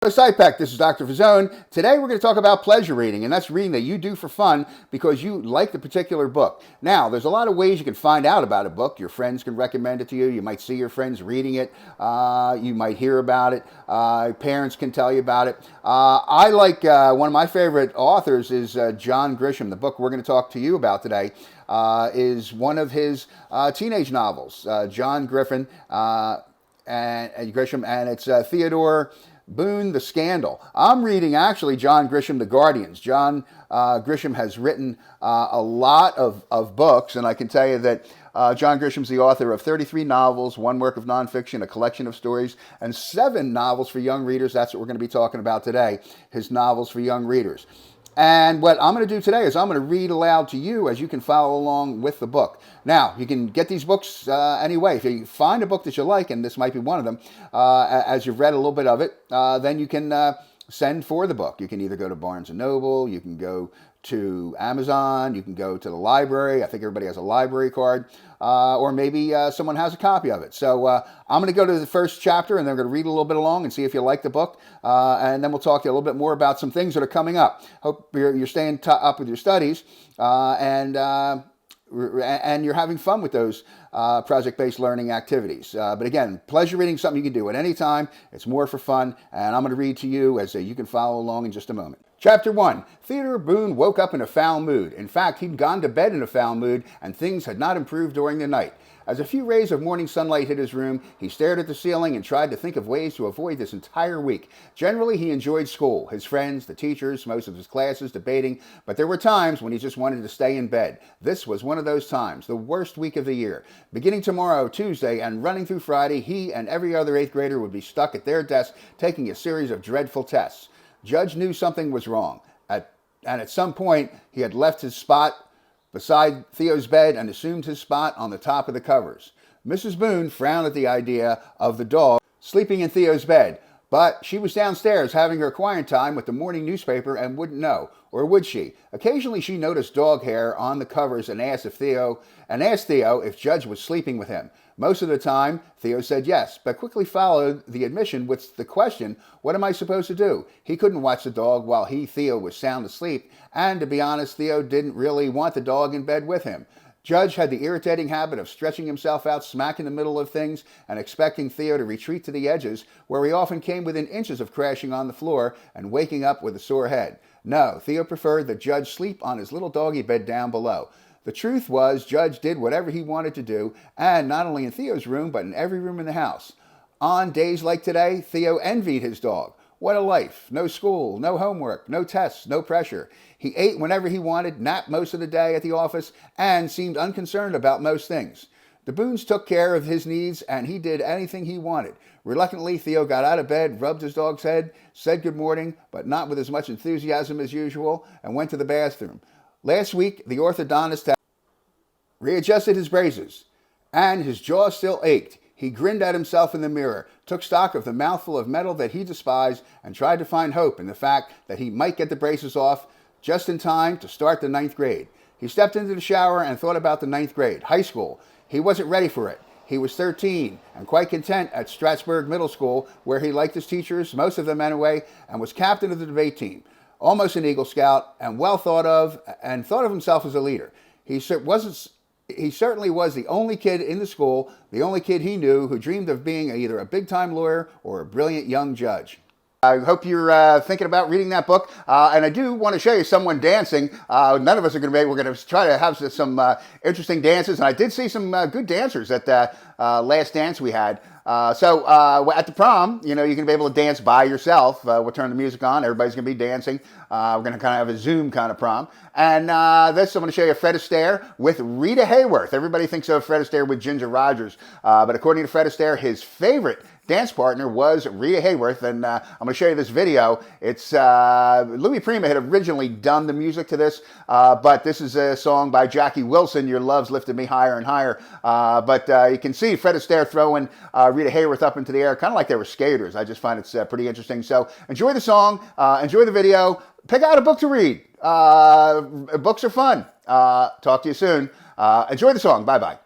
Hello, Sypek. This is Dr. Fazone. Today we're going to talk about pleasure reading, and that's reading that you do for fun because you like the particular book. Now, there's a lot of ways you can find out about a book. Your friends can recommend it to you. You might see your friends reading it. You might hear about it. Parents can tell you about it. I like one of my favorite authors is John Grisham. The book we're going to talk to you about today is one of his teenage novels. John Grisham, and it's Theodore Boone, The Scandal. I'm reading actually John Grisham, The Guardians. John Grisham has written a lot of books, and I can tell you that John Grisham's the author of 33 novels, one work of nonfiction, a collection of stories, and 7 novels for young readers. That's what we're going to be talking about today, his novels for young readers. And what I'm going to do today is I'm going to read aloud to you as you can follow along with the book. Now, you can get these books anyway. If you find a book that you like, and this might be one of them, as you've read a little bit of it, then you can send for the book. You can either go to Barnes & Noble, you can go to Amazon, you can go to the library. I think everybody has a library card, or maybe someone has a copy of it. So I'm going to go to the first chapter, and then we're going to read a little bit along and see if you like the book, and then we'll talk to you a little bit more about some things that are coming up. Hope you're staying up with your studies, and you're having fun with those project-based learning activities. But again, pleasure reading is something you can do at any time. It's more for fun, and I'm going to read to you as you can follow along in just a moment. Chapter 1. Theodore Boone woke up in a foul mood. In fact, he'd gone to bed in a foul mood, and things had not improved during the night. As a few rays of morning sunlight hit his room, he stared at the ceiling and tried to think of ways to avoid this entire week. Generally, he enjoyed school, his friends, the teachers, most of his classes, debating, but there were times when he just wanted to stay in bed. This was one of those times, the worst week of the year. Beginning tomorrow, Tuesday, and running through Friday, he and every other 8th grader would be stuck at their desk taking a series of dreadful tests. Judge knew something was wrong, and at some point, he had left his spot beside Theo's bed and assumed his spot on the top of the covers. Mrs. Boone frowned at the idea of the dog sleeping in Theo's bed, but she was downstairs having her quiet time with the morning newspaper and wouldn't know, or would she? Occasionally she noticed dog hair on the covers and asked Theo if Judge was sleeping with him. Most of the time, Theo said yes, but quickly followed the admission with the question, what am I supposed to do? He couldn't watch the dog while Theo, was sound asleep, and to be honest, Theo didn't really want the dog in bed with him. Judge had the irritating habit of stretching himself out smack in the middle of things and expecting Theo to retreat to the edges, where he often came within inches of crashing on the floor and waking up with a sore head. No, Theo preferred that Judge sleep on his little doggy bed down below. The truth was, Judge did whatever he wanted to do, and not only in Theo's room, but in every room in the house. On days like today, Theo envied his dog. What a life. No school, no homework, no tests, no pressure. He ate whenever he wanted, napped most of the day at the office, and seemed unconcerned about most things. The Boones took care of his needs, and he did anything he wanted. Reluctantly, Theo got out of bed, rubbed his dog's head, said good morning, but not with as much enthusiasm as usual, and went to the bathroom. Last week, the orthodontist had readjusted his braces, and his jaw still ached. He grinned at himself in the mirror, took stock of the mouthful of metal that he despised, and tried to find hope in the fact that he might get the braces off just in time to start the 9th grade. He stepped into the shower and thought about the 9th grade, high school. He wasn't ready for it. He was 13 and quite content at Strasburg Middle School, where he liked his teachers, most of them anyway, and was captain of the debate team. Almost an Eagle Scout, and well thought of himself as a leader. He certainly was the only kid in the school, the only kid he knew who dreamed of being either a big-time lawyer or a brilliant young judge. I hope you're thinking about reading that book, and I do want to show you someone dancing. None of us are going to be. We're going to try to have some interesting dances, and I did see some good dancers at the last dance we had. So at the prom, you're going to be able to dance by yourself. We'll turn the music on. Everybody's going to be dancing. We're going to kind of have a Zoom kind of prom. And I'm going to show you Fred Astaire with Rita Hayworth. Everybody thinks of Fred Astaire with Ginger Rogers. But according to Fred Astaire, his favorite dance partner was Rita Hayworth, and I'm going to show you this video. It's Louis Prima had originally done the music to this, but this is a song by Jackie Wilson, Your Love's Lifted Me Higher and Higher. But you can see Fred Astaire throwing Rita Hayworth up into the air, kind of like they were skaters. I just find it's pretty interesting. So enjoy the song, enjoy the video, pick out a book to read. Books are fun. Talk to you soon. Enjoy the song. Bye-bye.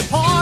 report.